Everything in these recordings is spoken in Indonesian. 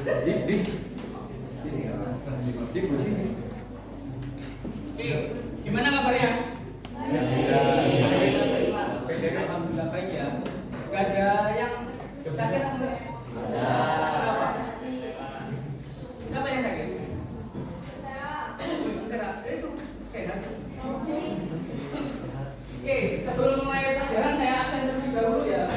Dik, dik, di sini. Oke, gimana kabarnya? Alhamdulillah baik ya. Gak ada yang sakit atau enggak? Kenapa? Siapa yang sakit? Enggak, itu sehat. Oke, sebelum mulai pelajaran saya absen terlebih dahulu ya.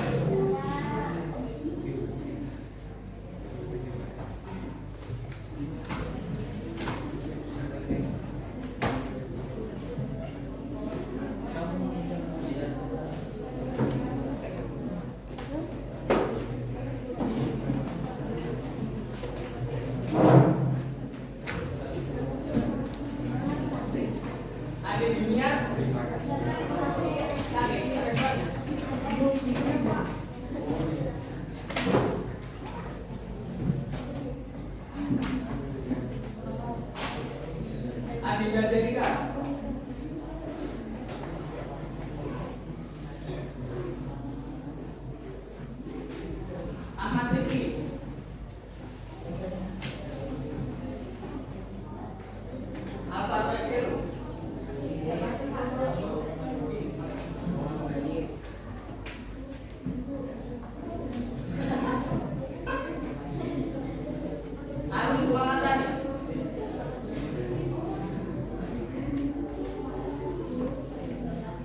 Ada junior. Adinda Zelika. Ahmad Rifki. Alfa Texero. Arun Pulangasari.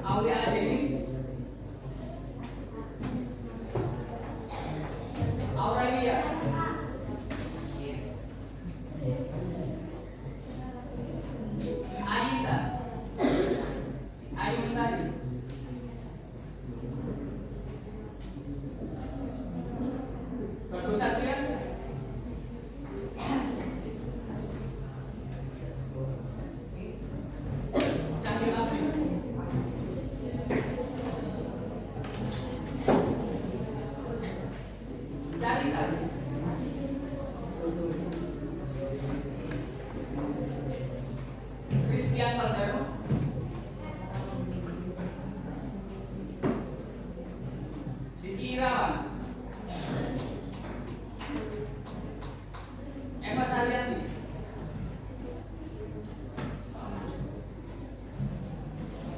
Aulia Adeni. Aurelia. Aita. Ayu Mustari. Bagus Satria. Cahyo Abdi. Carisa. Christian Valdaro. Diki Irawan. Eva Sariati.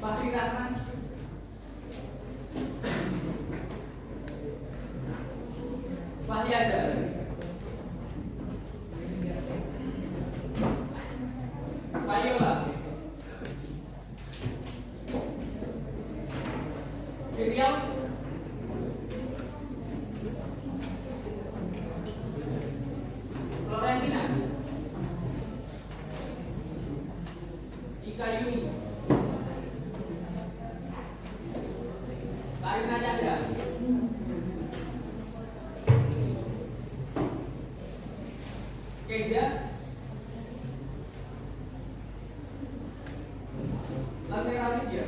Fahri Rahman. Fahri Azhar. Payola. Virial. Florentina. Ika Yuni. Karina Chandra. Kezia. Lantera Widya.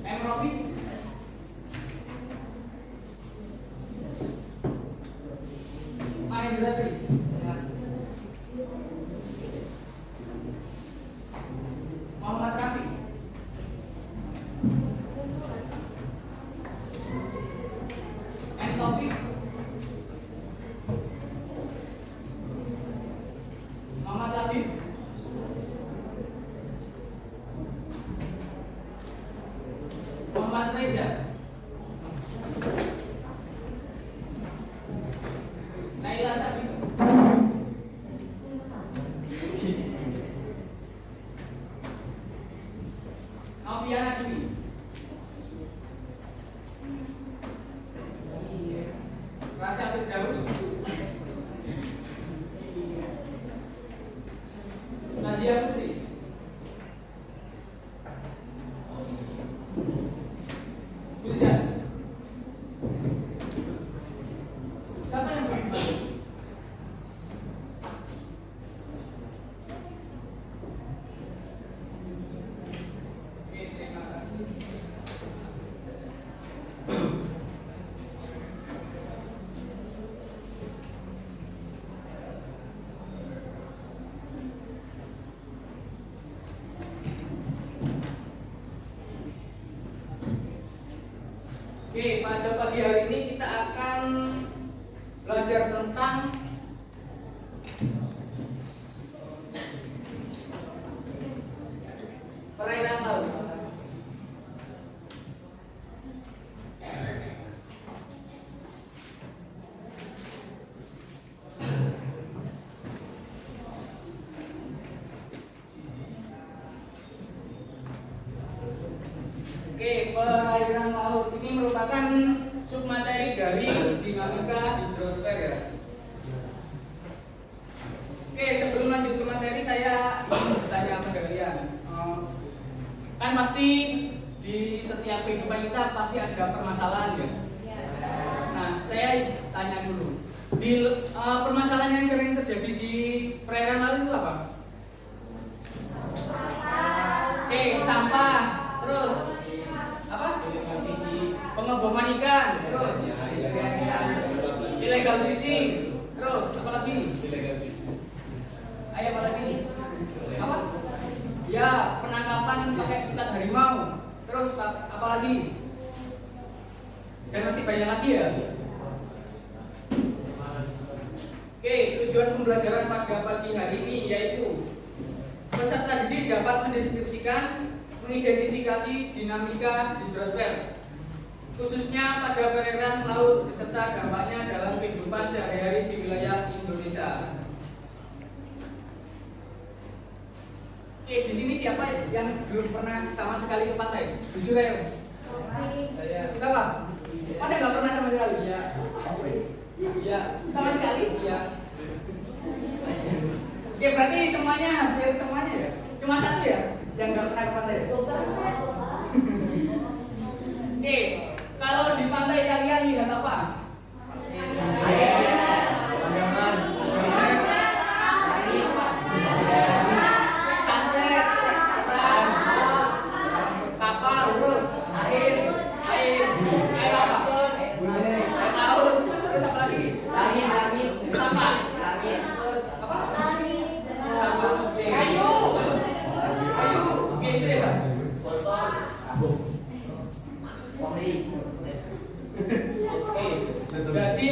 M. Rofi. Mahendra Sri. Muhammad Rafi. M. Taufik. Oke, pada pagi hari ini kita akan belajar tentang perairan laut. Oke, perairan laut ini merupakan submateri dari dinamika hidrosfer ya. Oke, sebelum lanjut ke materi saya ingin bertanya kepada kalian. Kan pasti di setiap kehidupan kita pasti ada permasalahan ya. Nah, saya tanya dulu. Di permasalahan yang sering terjadi di perairan laut itu apa? Oke, sampah. Terus apa? Pengeboman ikan. Terus illegal fishing. Terus apa lagi? Ayo apa lagi? Apa? Ya, penangkapan pakai ikat harimau. Terus apa lagi? Dan masih banyak lagi ya. Oke, tujuan pembelajaran pada pagi hari ini yaitu peserta didik dapat mendeskripsikan, mengidentifikasi dinamika hidrosfer, khususnya pada perairan laut beserta dampaknya dalam kehidupan sehari-hari di wilayah Indonesia. Oke, di sini siapa yang belum pernah sama sekali ke pantai? Jujur ayo. Saya. Siapa? Ada nggak pernah sama sekali? Iya. Iya. Sama sekali? Iya. Oke, berarti semuanya hampir semuanya ya. Cuma satu ya yang nggak pernah ke pantai. Oke, kalau di pantai kalian lihat apa? Jadi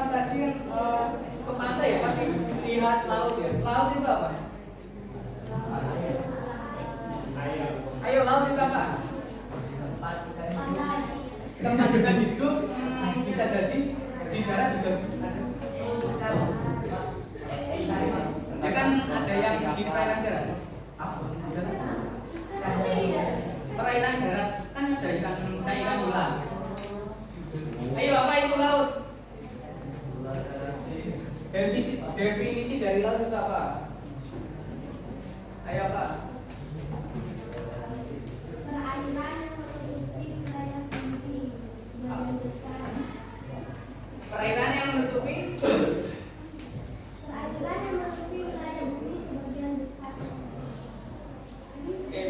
tadi ke pantai ya pasti lihat laut ya. Laut itu apa? Ayo, laut itu apa? Tempat ikan hidup, bisa jadi di darat juga ada. Ya kan ada yang di perairan darat. Perairan darat kan ada ikan kayak ikan nila. Ayo, apa itu laut? Definisi dari laut itu apa? Ayo apa? Perairan yang menutupi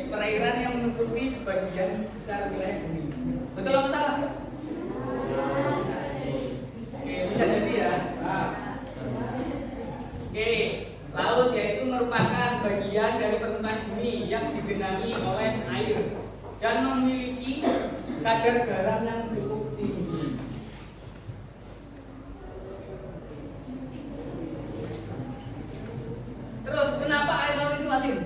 perairan yang menutupi sebagian besar wilayah bumi. Betul apa salah? Bisa jadi ya. Nah. Oke, laut yaitu merupakan bagian dari permukaan bumi yang digenangi oleh air dan memiliki kadar garam yang cukup tinggi. Terus kenapa air laut itu asin?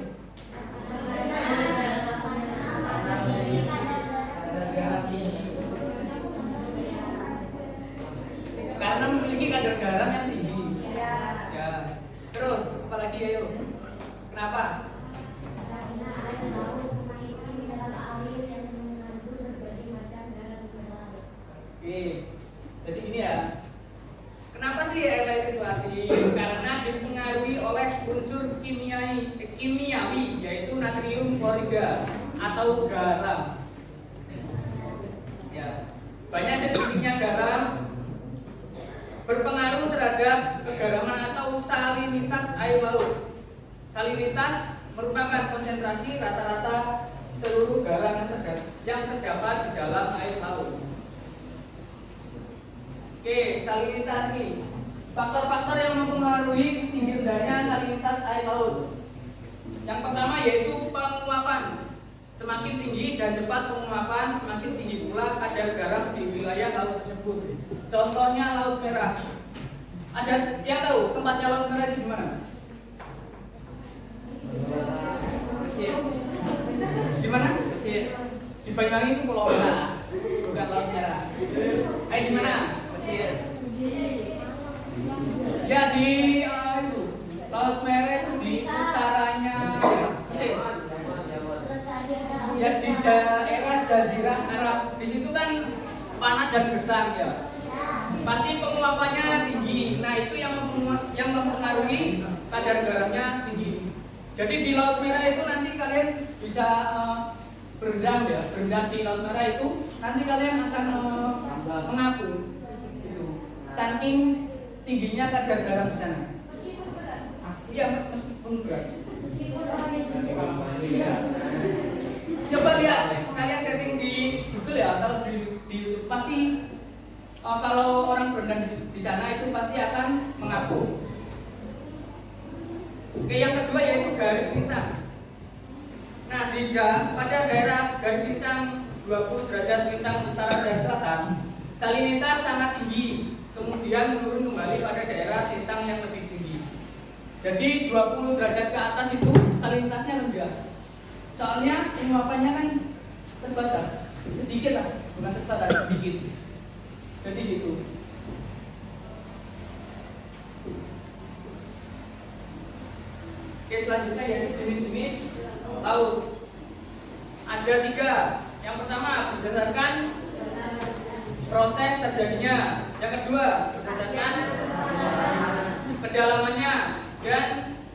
Karena memiliki kadar garam yang tinggi. Ya. Terus apalagi ayo? Kenapa? Oke. Jadi gini ya. Kenapa sih air laut itu asin? Karena dipengaruhi oleh unsur kimiawi yaitu natrium klorida atau garam. Ya. Banyak sedikitnya garam berpengaruh terhadap kegaraman atau salinitas air laut. Salinitas merupakan konsentrasi rata-rata seluruh garam yang terdapat di dalam air laut. Oke, salinitas ini faktor-faktor yang mempengaruhi tinggi rendahnya salinitas air laut. Yang pertama yaitu penguapan Semakin tinggi dan cepat penguapan, semakin tinggi pula kadar garam di wilayah laut tersebut. Contohnya Laut Merah. Ada yang tahu tempatnya Laut Merah itu di mana? Mesir. Di mana? Mesir. Di Banyuwangi itu Pulau Merah, bukan Laut Merah. Di mana? Mesir. Ya di itu Laut Merah itu di utaranya Mesir. Ya di daerah Jazirah Arab. Di situ kan panas dan gersang ya. Pasti penguapannya tinggi. Nah itu yang mempengaruhi kadar garamnya tinggi. Jadi di Laut Merah itu nanti kalian bisa berendam ya, berendam di Laut Merah itu nanti kalian akan mengapung. Gitu. Saking tingginya kadar garam di sana. Iya, meskipun berat. Iya. Coba lihat, kalian searching di Google ya atau di YouTube pasti kalau orang berendam di sana itu pasti akan mengapung. Oke, yang kedua yaitu garis lintang. Nah, pada daerah garis lintang 20 derajat lintang utara dan selatan, salinitas sangat tinggi, kemudian menurun kembali pada daerah lintang yang lebih tinggi. Jadi 20 derajat ke atas itu salinitasnya rendah. Soalnya penguapannya kan terbatas, sedikit lah, bukan terbatas, sedikit. Jadi gitu. Oke, selanjutnya yaitu jenis-jenis laut. Ada 3. Yang pertama berdasarkan proses terjadinya. Yang kedua berdasarkan kedalamannya dan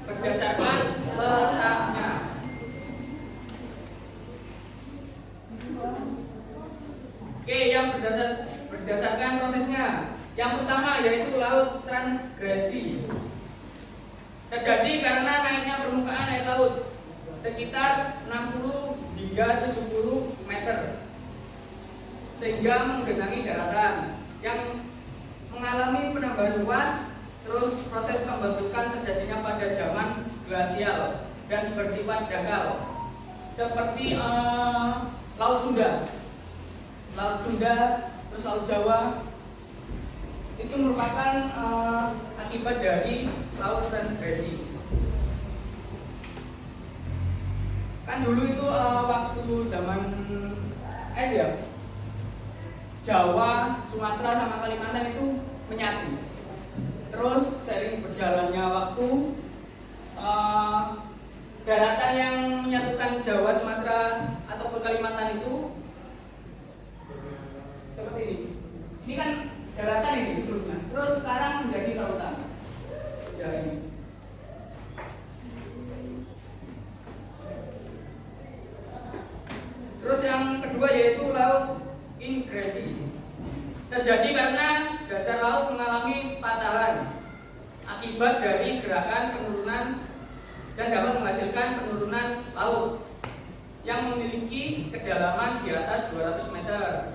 berdasarkan letaknya. Oke, yang berdasarkan prosesnya. Yang pertama yaitu laut transgresi. Terjadi karena naiknya permukaan air laut sekitar 60 hingga 70 meter sehingga menggenangi daratan yang mengalami penambahan luas. Terus proses pembentukan terjadinya pada zaman glasial dan bersifat dangkal seperti Laut Sunda, terus Laut Jawa. Itu merupakan akibat dari laut transgresi. Kan dulu itu waktu zaman es ya, Jawa, Sumatera sama Kalimantan itu menyatu. Terus seiring berjalannya waktu, daratan yang menyatukan Jawa, Sumatera ataupun Kalimantan itu seperti ini. Ini kan daratan ini sebelumnya, terus sekarang menjadi lautan. Ya ini. Terus yang kedua yaitu laut ingresi. Terjadi karena dasar laut mengalami patahan akibat dari gerakan penurunan dan dapat menghasilkan penurunan laut yang memiliki kedalaman di atas 200 meter.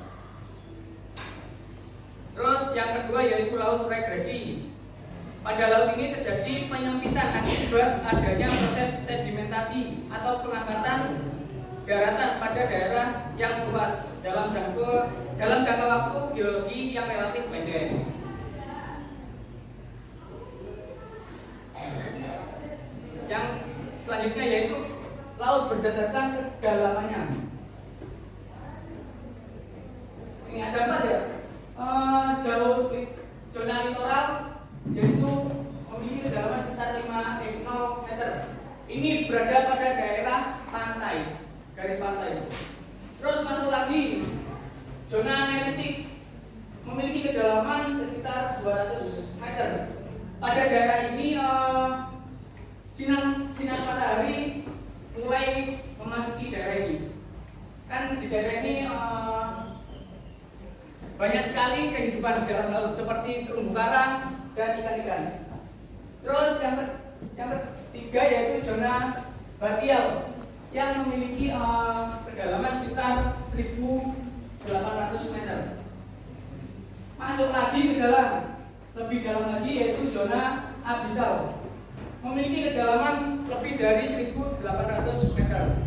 Terus yang kedua yaitu laut regresi. Pada laut ini terjadi penyempitan akibat adanya proses sedimentasi atau pengangkatan daratan pada daerah yang luas dalam jangka waktu geologi yang relatif pendek. Yang selanjutnya yaitu laut berdasarkan kedalamannya. Ini ada 4 ya. Jauh zona litoral yaitu memiliki kedalaman sekitar 0 meter. Ini berada pada daerah pantai, garis pantai. Terus masuk lagi zona analitik memiliki kedalaman sekitar 200 meter. Pada daerah ini sinar matahari mulai memasuki daerah ini. Kan di daerah ini banyak sekali kehidupan di dalam laut seperti terumbu karang dan ikan-ikan. Terus yang ketiga yaitu zona batial yang memiliki kedalaman sekitar 1.800 meter. Masuk lagi ke dalam, lebih dalam lagi yaitu zona abisal, memiliki kedalaman lebih dari 1.800 meter.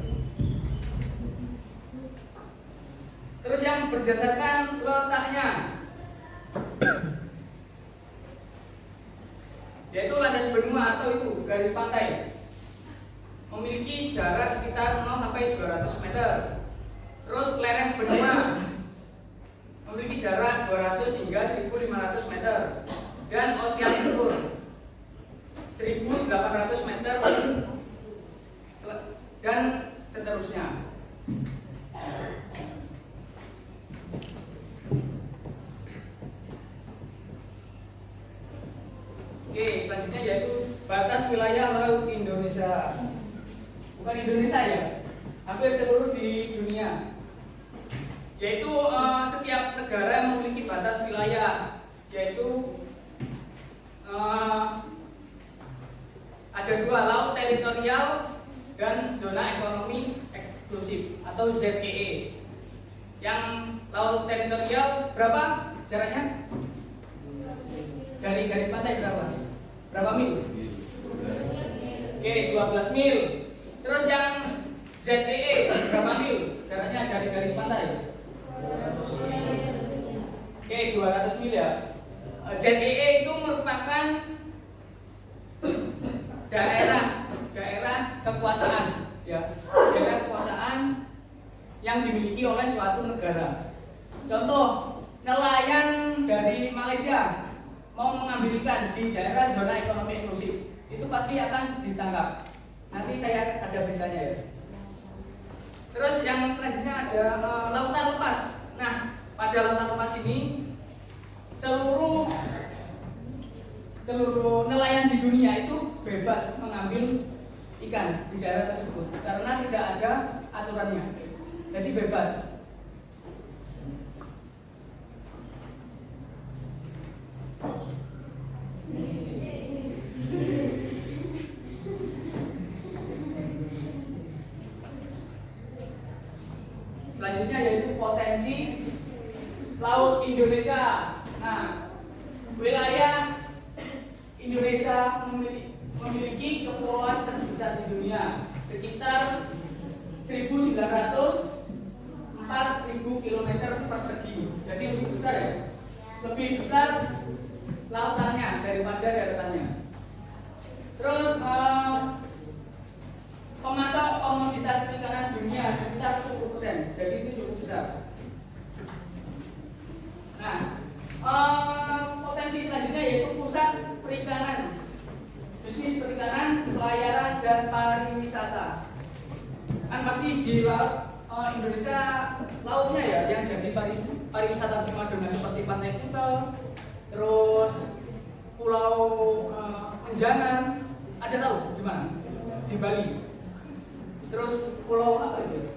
Terus yang berdasarkan letaknya, yaitu landas benua atau itu garis pantai, memiliki jarak sekitar 0 sampai 200 meter. Terus lereng benua memiliki jarak 200 hingga 1500 meter, dan ocean timur 1800 meter, dan seterusnya. Oke, selanjutnya yaitu batas wilayah laut Indonesia. Bukan Indonesia ya, hampir seluruh di dunia. Yaitu setiap negara memiliki batas wilayah, yaitu ada dua, laut teritorial dan zona ekonomi eksklusif atau ZEE. Yang laut teritorial berapa jaraknya? Dari garis pantai berapa? Berapa mil? Oke, 12 mil. Terus yang ZEE berapa mil jaraknya dari garis pantai? Oke, 200 mil ya. ZEE itu merupakan daerah kekuasaan, ya, daerah kekuasaan yang dimiliki oleh suatu negara. Contoh, nelayan dari Malaysia mau mengambil ikan di daerah zona ekonomi eksklusif, itu pasti akan ditangkap. Nanti saya ada beritanya ya. Terus yang selanjutnya ada lautan lepas. Nah, pada lautan lepas ini seluruh nelayan di dunia itu bebas mengambil ikan di daerah tersebut karena tidak ada aturannya. Jadi bebas. Selanjutnya yaitu potensi laut Indonesia. Nah, wilayah Indonesia memiliki kepulauan terbesar di dunia, sekitar 1.904.000 km persegi. Jadi lebih besar ya, lebih besar lautannya daripada daratannya. Terus pemasok komoditas perikanan dunia sekitar 10%, jadi itu cukup besar. Nah, potensi selanjutnya yaitu pusat perikanan, bisnis perikanan, pelayaran, dan pariwisata. Kan pasti di Indonesia lautnya ya yang jadi pariwisata primadona seperti Pantai Kuta, terus Pulau Menjangan, ada tahu di mana? Di Bali. Terus pulau apa itu?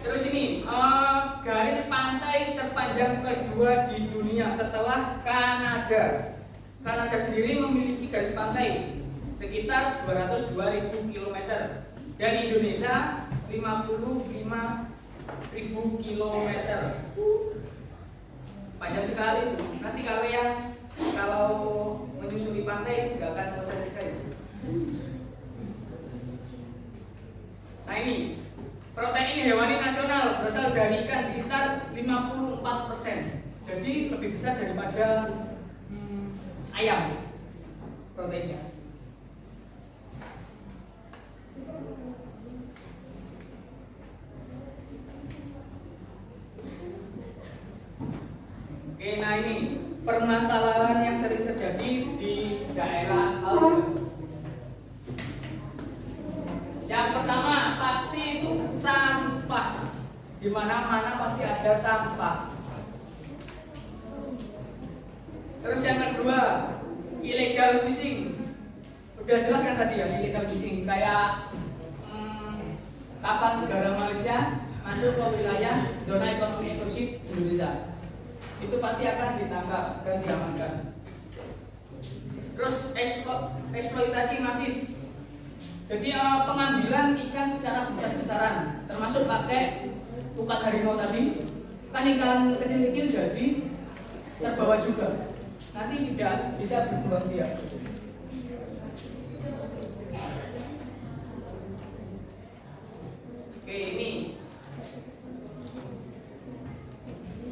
Terus ini garis pantai terpanjang kedua di dunia setelah Kanada. Kanada sendiri memiliki garis pantai sekitar 202.000 km dan Indonesia 55.000 km. Panjang sekali itu. Nanti kalian kalau menyusuri pantai nggak akan selesai. Nah ini protein hewani nasional berasal dari ikan sekitar 54%. Jadi lebih besar daripada ayam proteinnya. Oke, nah ini permasalahan yang sering terjadi di daerah laut. Yang pertama pasti itu sampah. Di mana-mana pasti ada sampah. Terus yang kedua, illegal fishing. Udah jelas kan tadi ya, illegal fishing kayak kapal negara Malaysia masuk ke wilayah zona ekonomi eksklusif Indonesia. Itu pasti akan ditangkap dan diamankan. Terus eksploitasi masif. Jadi pengambilan ikan secara besar-besaran, termasuk pakai tukat harimau tadi, kan ikan kecil-kecil jadi terbawa juga. Nanti tidak bisa berkembang biak. Oke, ini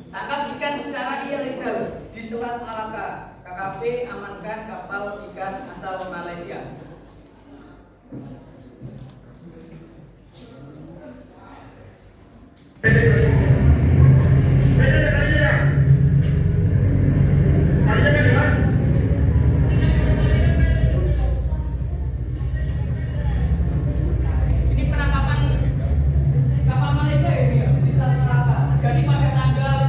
tangkap ikan secara ilegal di Selat Malaka. KKP amankan kapal ikan asal Malaysia. Ini penangkapan kapal Malaysia ini ya, di Selat Malaka. Jadi pada tanggal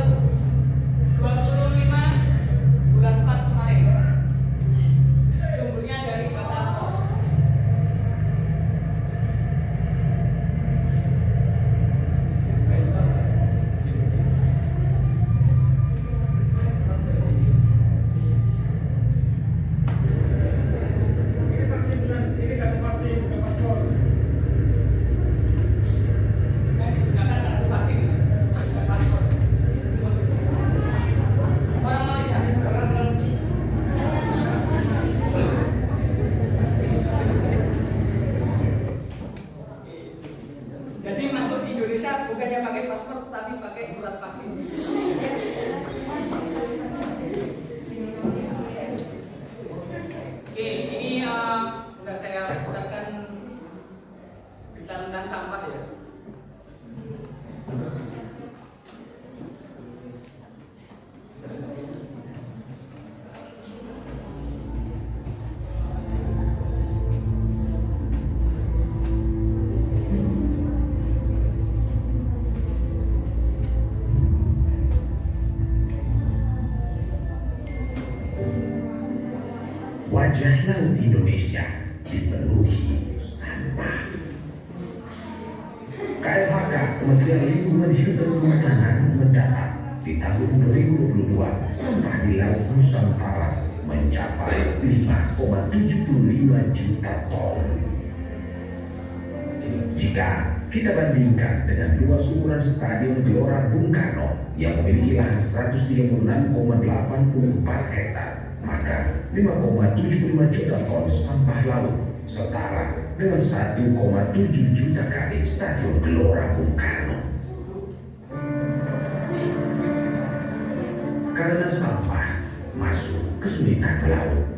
25 bulan 4 kemarin. Sumbernya dari Batam Pos. Yang digunakan kartu vaksin, bukan paspor. Orang Malaysia. Jadi masuk Indonesia bukannya pakai paspor tapi pakai surat vaksin. Oke, ini udah saya katakan berita tentang sampah ya. Wajah laut Indonesia dipenuhi sampah. KLHK, Kementerian Lingkungan Hidup dan Kehutanan, mendata di tahun 2022 sampah di Laut Nusantara mencapai 5,75 juta ton. Jika kita bandingkan dengan luas ukuran Stadion Gelora Bung Karno yang memiliki lahan 136,84 hektar, maka 5,75 juta ton sampah laut setara dengan 1,7 juta kali Stadion Gelora Bung Karno. Karena sampah masuk kesulitan melaut,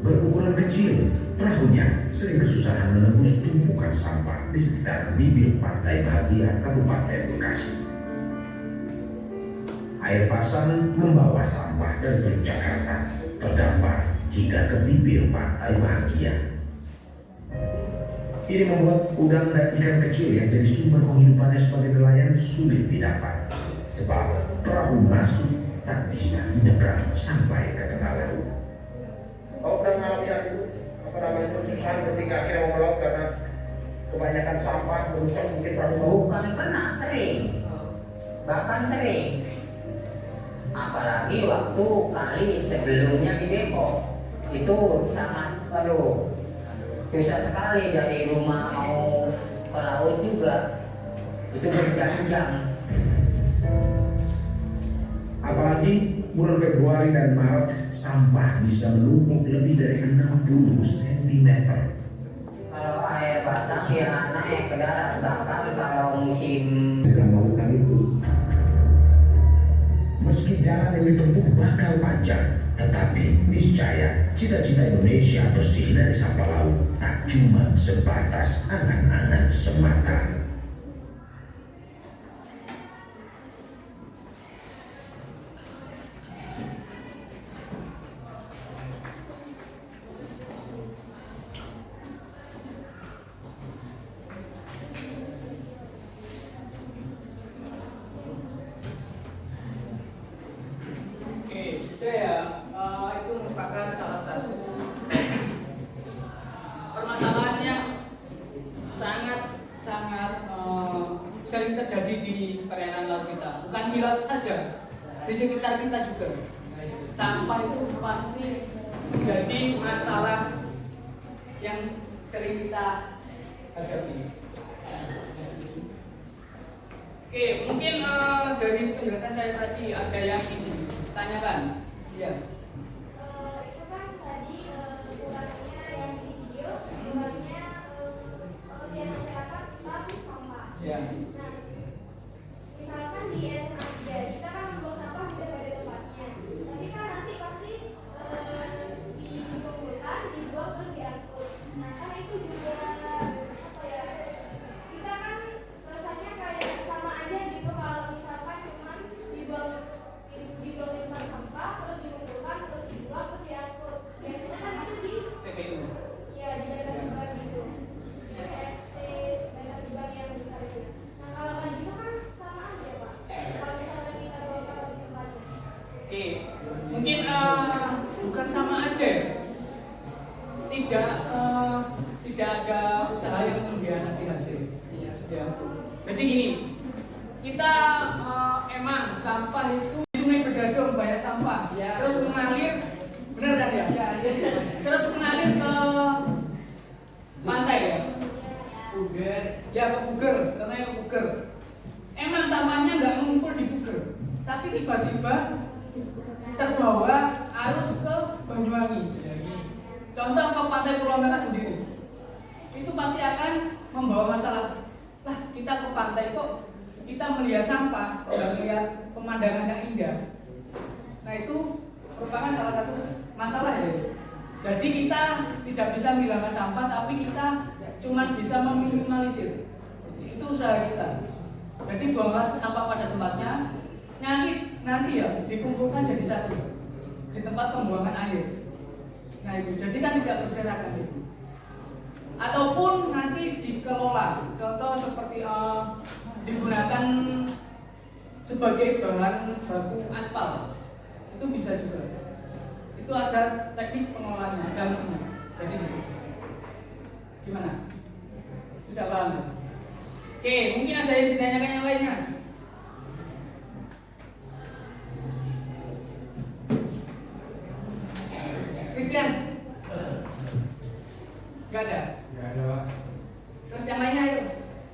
berukuran kecil, perahunya sering kesusahan menembus tumpukan sampah di sekitar bibir pantai Bahagia, Kabupaten Bekasi. Air pasang membawa sampah dari Teluk Jakarta terdampar hingga ke bibir pantai Bahagia. Ini membuat udang dan ikan kecil yang jadi sumber penghidupannya sebagai nelayan sulit didapat, sebab perahu masuk tak bisa menyeberang sampai ke tengah laut. Oh, pernah mengalami hal itu? Apa namanya, kesusahan ketika akhirnya mau melaut karena kebanyakan sampah merusak mungkin perahu? Bukan pernah, sering, bahkan sering. Apalagi waktu kali sebelumnya di Depok itu sangat, susah sekali dari rumah mau ke laut juga, itu berjam-jam. Apalagi bulan Februari dan Maret, sampah bisa menumpuk lebih dari 60 cm. Kalau air pasang ya naik ke darat, bahkan kalau musim Sedang melakukan itu. Meski jalan yang ditempuh bakal panjang, tetapi niscaya cita-cita Indonesia bersih dari sampah laut tak cuma sebatas angan-angan semata. Sudah ya, itu merupakan salah satu permasalahan yang sangat sering terjadi di perairan laut kita. Bukan di laut saja, di sekitar kita juga. Sampah itu pasti menjadi masalah yang sering kita hadapi. Oke, mungkin dari penjelasan saya tadi ada yang ingin tanyakan. Iya. Itu kan tadi ukurannya yang di video ukurannya dia masyarakat habis sampah. Ya. Nah, misalkan di SMA 3 kita kan membuang sampah tidak pada tempatnya, tapi kan nanti pasti dikumpulkan, dibuang terus diangkut. Nah kan itu juga apa ya? Kita kan rasanya kayak sama aja gitu kalau misalkan cuman dibuang di tempat sampah terus dikumpulkan terus dibuang terus diangkut. Biasanya kan itu di TPU. ya di daerah gitu. DST daerah yang besar itu. Nah kalau kayak gitu kan sama aja Pak. Kalau misalnya kita bawa ke tempatnya. Oke, mungkin bukan sama aja. Tidak ada usaha yang mengkhianati hasil. Ya. Jadi gini, kita emang sampah itu sungai Bedadung banyak sampah, terus mengalir, benar kan ya? Terus mengalir ke pantai ya. Buger. Ya ke Buger, katanya ke Buger. Emang sampahnya nggak mengumpul di Buger, tapi tiba-tiba terbawa arus ke Banyuwangi. Contoh ke Pantai Pulau Merah sendiri, itu pasti akan membawa masalah. Lah kita ke pantai kok kita melihat sampah, nggak melihat pemandangan yang indah. Nah itu merupakan salah satu masalah ya. Jadi kita tidak bisa menghilangkan sampah, tapi kita cuma bisa meminimalisir. Itu usaha kita. Jadi buanglah sampah pada tempatnya. Nanti ya dikumpulkan jadi satu di tempat pembuangan air. Nah itu jadi kan tidak berserakan itu. Ataupun nanti dikelola. Contoh seperti digunakan sebagai bahan baku aspal. Itu bisa juga. Itu ada teknik pengelolaannya, ada mesinnya. Jadi gimana? Sudah paham? Oke, mungkin ada yang ditanyakan yang lainnya. Christian? Gak ada? Nggak ada, Pak. Terus yang lainnya ayo,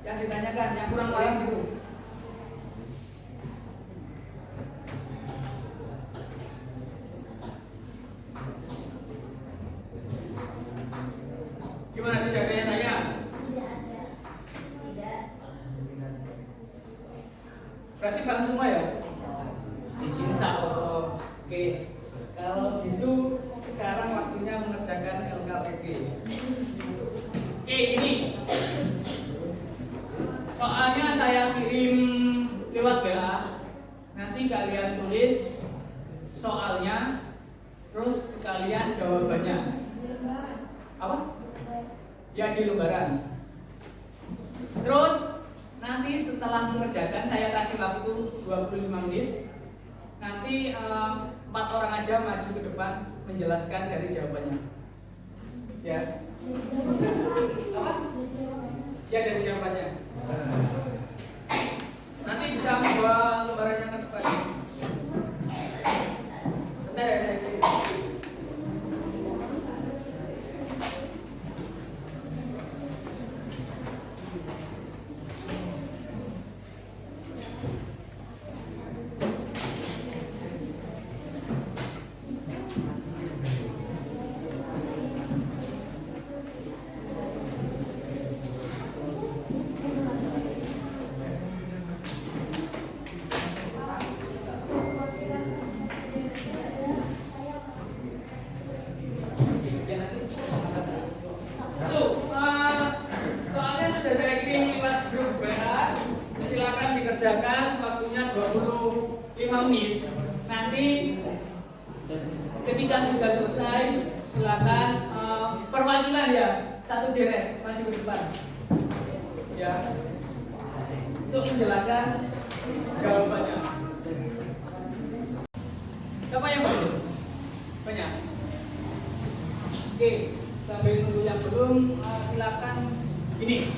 yang ditanyakan, yang kurang paham gitu. Gimana, tidak ada yang tanya? Tidak ada. Tidak. Berarti paham semua ya? Izin sahur. Oke. Kalau gitu sekarang waktunya mengerjakan LKPD. Oke, ini soalnya saya kirim lewat WA. Nanti kalian tulis soalnya, terus kalian jawabannya. Apa? Ya di lembaran. Terus nanti setelah mengerjakan saya kasih waktu 25 menit. Nanti 4 orang aja maju ke depan menjelaskan dari jawabannya. Ya. Apa? Ya dari jawabannya. Nanti bisa membawa lembarannya ke depan. Bentar ya saya kirim. Soalnya sudah saya kirim lewat grup WA. Silakan dikerjakan, waktunya 25 menit. Nanti ketika sudah selesai, silakan perwakilan ya, satu deret maju ke depan. Ya. Untuk menjelaskan jawabannya. Siapa yang belum? Banyak. Oke, sambil nunggu yang belum, silakan. Ini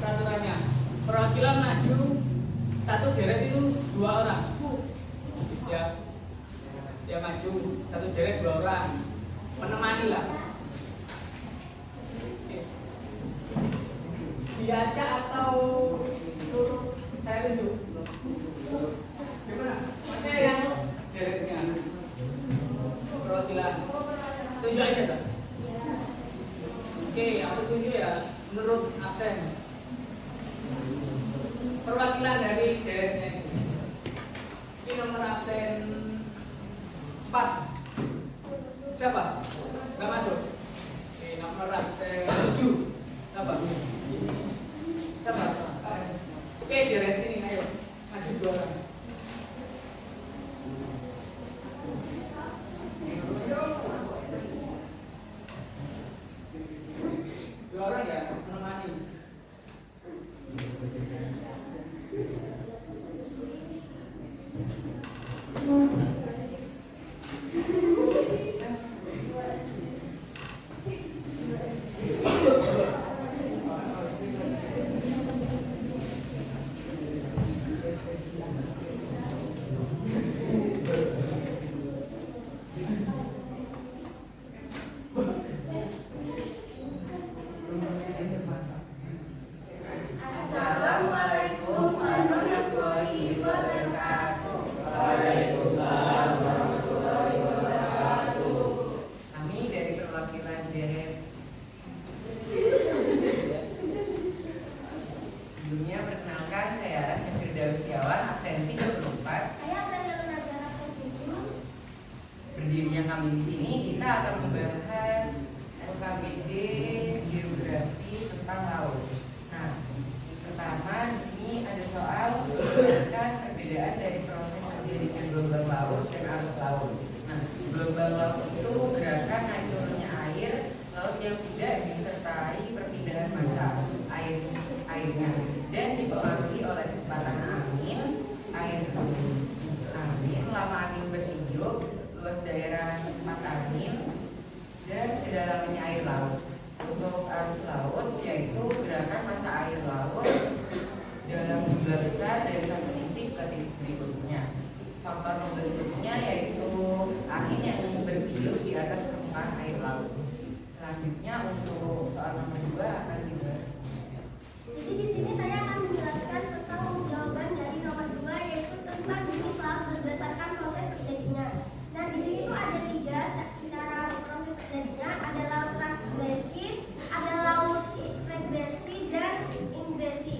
peraturannya. Perwakilan maju satu deret itu 2 orang. Ya, dia maju satu deret 2 orang. Menemani lah. Oke. Diajak atau suruh saya tunjuk? Gimana? Mana yang deretnya? Perwakilan. Tunjuk aja tak? Oke, aku tunjuk ya menurut absen. perwakilan dari daerahnya ini. Ini nomor absen 4. Siapa? Nggak masuk. Ini nomor absen 7. Siapa? Siapa? Oke, dari sini ayo. Maju 2 orang. Dua orang ya, menemani. Assalamualaikum warahmatullahi wabarakatuh. Kami dari perwakilan DRM. Sebelumnya perkenalkan, saya Rasya Firdaus Setiawan, absen 34. Saya berada Nazara Putri. Berdirinya kami di sini, kita akan membahas OKBD geografi tentang laut. Nah, pertama di sini ada soal menjelaskan perbedaan dari proses terjadinya gelombang laut dan arus laut. Nah, gelombang laut itu gerakan naik turunnya air laut yang tidak disertai perpindahan massa airnya dan dipengaruhi oleh kecepatan angin, lama angin bertiup, luas daerah tempat angin, dan kedalamannya air laut. Untuk arus laut yaitu gerakan massa air laut dalam jumlah besar dari satu titik ke titik berikutnya. Faktor pembentuknya yaitu angin yang bertiup di atas permukaan air laut. Selanjutnya untuk soal nomor 2 akan dibahas. Jadi di sini saya akan menjelaskan tentang jawaban dari nomor 2, yaitu tentang jenis laut berdasarkan proses terjadinya. Nah, di sini tuh ada 3 secara proses terjadinya, ada laut transgresi, ada laut regresi, dan ingresi.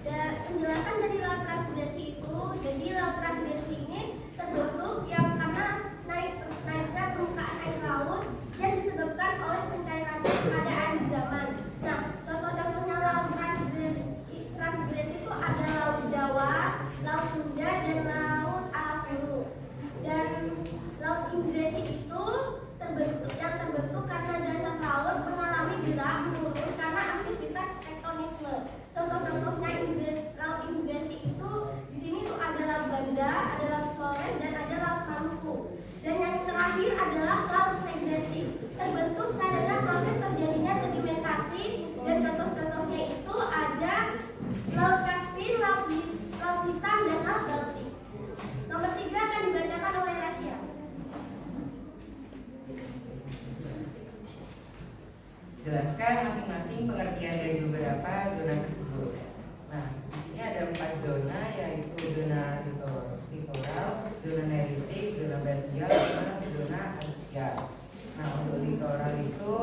Dan penjelasan dari laut transgresi itu, jadi laut transgresi ini terbentuk yang karena naiknya permukaan air laut yang disebabkan oleh pencairan pada air zaman. Nah, contoh-contohnya laut transgresi itu ada laut Jawa, laut Sunda, dan laut Alafuru. Dan laut ingresi itu terbentuk karena dasar laut mengalami gerak menurun karena aktivitas tektonisme. Contoh-contohnya laut ingresi itu di sini tuh ada laut Banda, ada laut Flores, dan ada laut Maluku. Dan yang terakhir adalah laut regresi, terbentuk karena proses terjadinya sedimentasi, dan contoh-contohnya itu ada laut Kaspia, laut Hitam, dan laut Baltik. Nomor 3 akan dibacakan oleh Rasya. Jelaskan masing-masing pengertian dari beberapa zona tersebut. Nah, di sini ada 4 zona, yaitu zona litoral, zona neritik, zona batial, dan zona arsial. Nah, untuk litoral itu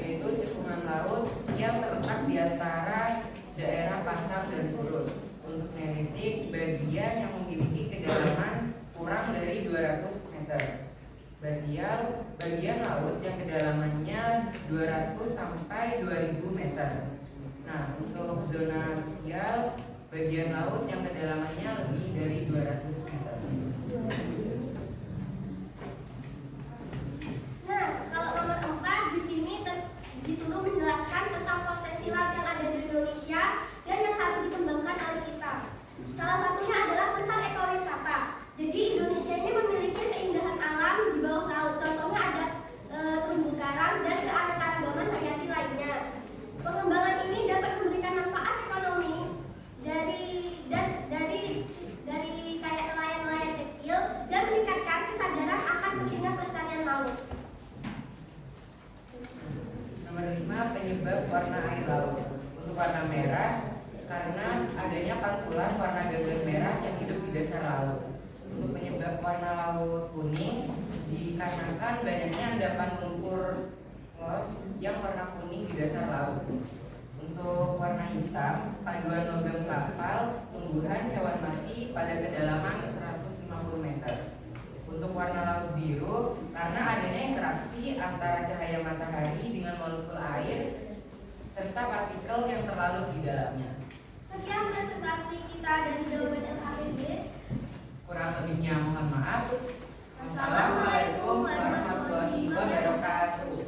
yaitu cekungan laut yang terletak di antara daerah pasang dan surut. Untuk neritik, bagian yang memiliki kedalaman kurang dari 200 meter. Batial, bagian laut yang kedalamannya 200 sampai 2000 meter. Nah, untuk zona arsial, bagian laut yang kedalamannya lebih dari 200 meter. Nah, kalau nomor 4 di sini disuruh menjelaskan tentang potensi laut yang ada di Indonesia dan yang harus dikembangkan oleh kita. Salah satunya adalah tentang ekowisata. Jadi Indonesia ini memiliki keindahan alam di bawah laut. Contohnya ada terumbu karang dan keanekaragaman hayati lainnya. Pengembangan ini dapat memberikan manfaat ekonomi dari kayak nelayan-nelayan kecil dan meningkatkan kesadaran akan pentingnya pelestarian laut. Nomor 5, penyebab warna air laut. Untuk warna merah, karena adanya pantulan warna gamblang merah yang hidup di dasar laut. Untuk penyebab warna laut kuning, dikarenakan banyaknya endapan lumpur los yang warna kuning di dasar laut. Untuk warna hitam, paduan logam kapal, tumbuhan hewan mati pada kedalaman 150 meter. Untuk warna laut biru karena adanya interaksi antara cahaya matahari dengan molekul air serta partikel yang terlalu di dalamnya. Sekian presentasi kita dari jawaban LKPD. Kurang lebihnya mohon maaf. Wassalamualaikum warahmatullahi wabarakatuh.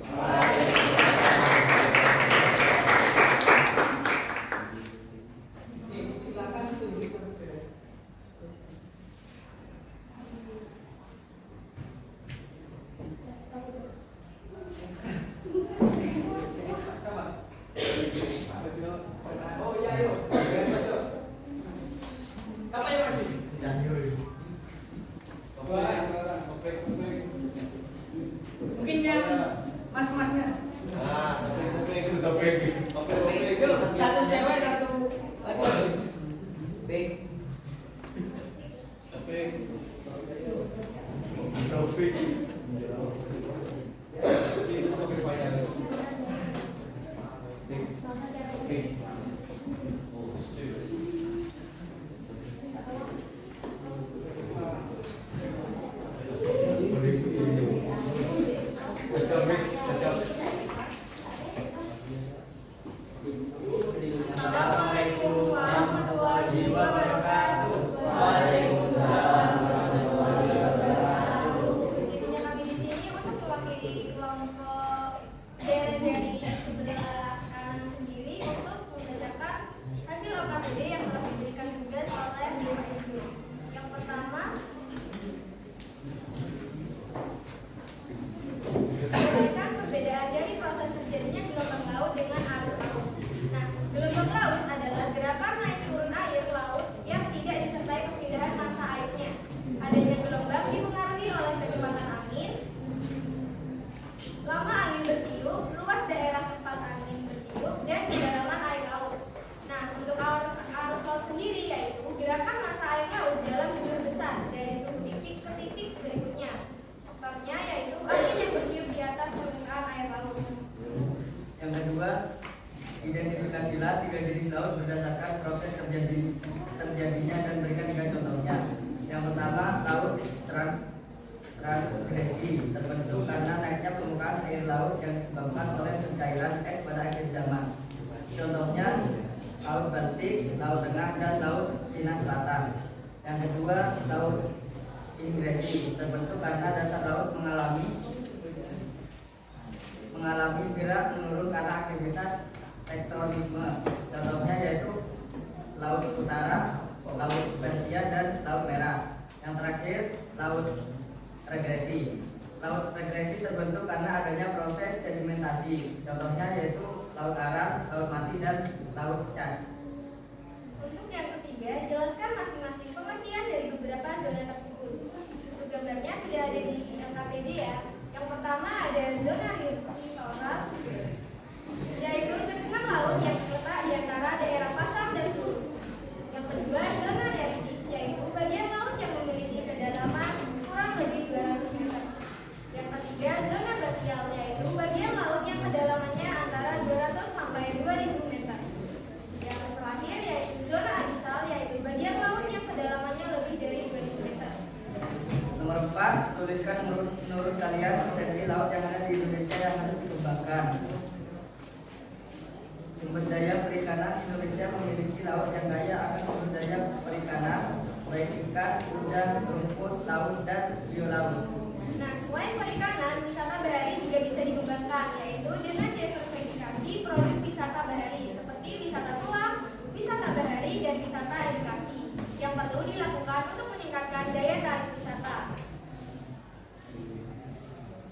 Silakan tunggu sampai. Sama. Oh iya, yuk. Apa yang masih? Mungkin yang mas-masnya. Yuk, satu cewek, satu laki-laki. Baik. Assalamualaikum warahmatullahi wabarakatuh. Jadinya kami di sini untuk mewakili kelompok dari sebelah kanan sendiri untuk membacakan hasil LKPD yang telah diberikan tugas oleh DPSD. Yang pertama, menjelaskan perbedaan dari proses terjadinya gelombang laut dengan arus laut. Nah, gelombang laut adalah gerakan naik turun air laut yang tidak disertai perpindahan massa airnya. Adanya gelombang dipengaruhi oleh kecepatan angin, lama angin bertiup, luas daerah tempat angin bertiup, dan kedalaman air laut. Nah, untuk arus laut sendiri yaitu gerakan massa air laut dalam jumlah besar dari suatu titik ke titik berikutnya. Contohnya yaitu angin yang bertiup di atas permukaan air laut. Yang kedua, identifikasilah 3 jenis laut berdasarkan proses terjadinya dan berikan 3 contohnya. Yang pertama, laut transgresi terbentuk karena naiknya permukaan air laut yang disebabkan oleh pencairan es pada akhir zaman. Contohnya, laut Baltik, laut Tengah, dan laut Cina Selatan. Yang kedua, laut ingresi terbentuk karena dasar laut mengalami gerak menurun karena aktivitas tektonisme. Contohnya yaitu laut utara, laut Persia, dan laut Merah. Yang terakhir, laut regresi. Laut regresi terbentuk karena adanya proses sedimentasi. Contohnya yaitu laut Aran, laut Mati, dan laut Chad. Untuk yang ketiga, jelaskan masing-masing pengertian dari beberapa zona tersebut. Untuk gambarnya sudah ada di LKPD ya. Yang pertama ada zona littoral, yaitu cekungan laut yang terletak di antara daerah Pasang dan Sulu. Yang kedua, zona deritik, yaitu bagian laut yang memiliki kedalaman kurang lebih 200 meter. Yang ketiga, zona batial, yaitu bagian laut yang kedalamannya antara 200 sampai 2000 meter. Yang terakhir yaitu zona abisal, yaitu bagian laut yang kedalamannya lebih dari 2000 meter. Nomor 4, tuliskan menurut kalian potensi laut yang ada di Indonesia yang harus dikembangkan. Sumber daya perikanan Indonesia memiliki laut yang kaya akan sumber daya perikanan, baik ikan, udang, rumput laut, dan biolaut. Nah, selain perikanan, wisata bahari juga bisa dikembangkan, yaitu dengan diversifikasi produk wisata bahari seperti wisata selam, wisata bahari, dan wisata edukasi yang perlu dilakukan untuk meningkatkan daya tarik wisata.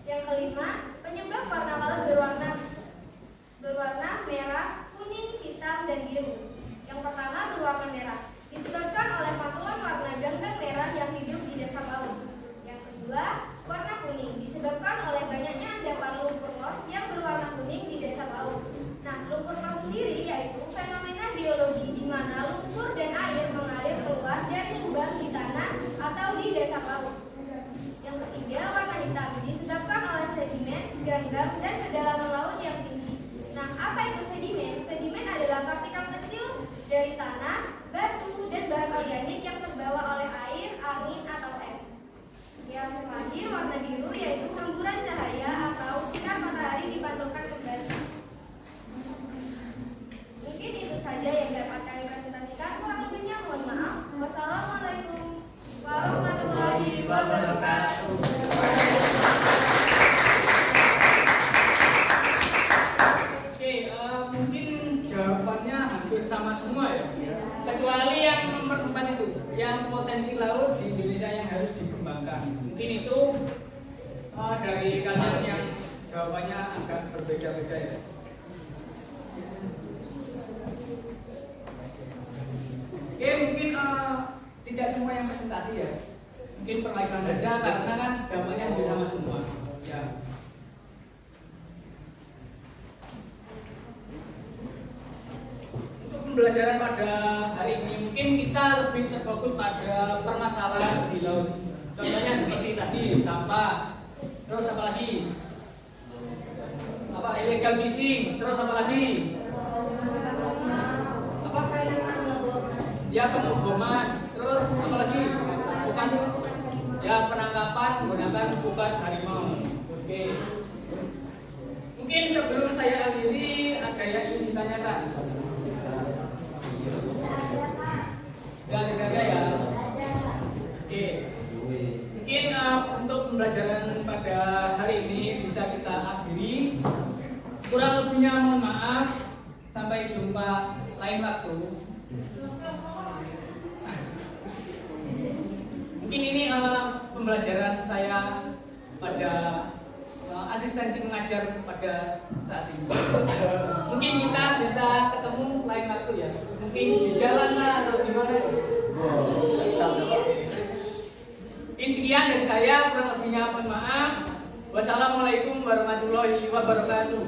Yang kelima, penyebab warna laut berwarna merah, kuning, hitam, dan biru. Yang pertama, berwarna merah disebabkan oleh pantulan warna ganggang merah yang hidup di dasar laut. Yang kedua, warna kuning disebabkan oleh banyaknya endapan lumpur los yang berwarna kuning di dasar laut. Nah, lumpur los sendiri yaitu fenomena biologi di mana lumpur dan air mengalir keluar dari lubang di tanah atau di dasar laut. Yang ketiga, warna hitam disebabkan oleh sedimen, ganggang, dan kedalaman laut yang tinggi. Nah, apa itu sedimen? Sedimen adalah partikel kecil dari tanah, batu, dan bahan yaitu hamburan cahaya atau sinar matahari dipantulkan kembali. Mungkin itu saja yang dapat kami presentasikan. Kurang lebihnya mohon maaf. Wassalamualaikum warahmatullahi wabarakatuh. Mungkin jawabannya hampir sama semua ya. Kecuali yang nomor 4 itu, yang potensi laut di Indonesia yang harus dikembangkan. Mungkin itu dari kalian yang jawabannya agak berbeda-beda ya. Oke, mungkin tidak semua yang presentasi ya. Mungkin perbaikan saja karena kan jawabannya hampir sama semua. Ya. Pembelajaran pada hari ini mungkin kita lebih terfokus pada permasalahan di laut. Contohnya seperti tadi sampah, terus apa lagi? Apa illegal fishing, terus apa lagi? Apa? Ya pengeboman, terus apa lagi? Bukan ya penangkapan menggunakan bukan harimau. Oke. Mungkin sebelum saya akhiri ada yang ingin ditanyakan. Gak ada ya. Oke. Mungkin untuk pembelajaran pada hari ini bisa kita akhiri. Kurang lebihnya mohon maaf. Sampai jumpa lain waktu. Mungkin ini pembelajaran saya pada asistensi mengajar pada saat ini. Mungkin kita bisa ketemu lain waktu ya. Mungkin di jalan lah atau di mana. Mungkin sekian dari saya, kurang lebihnya mohon maaf. Wassalamualaikum warahmatullahi wabarakatuh.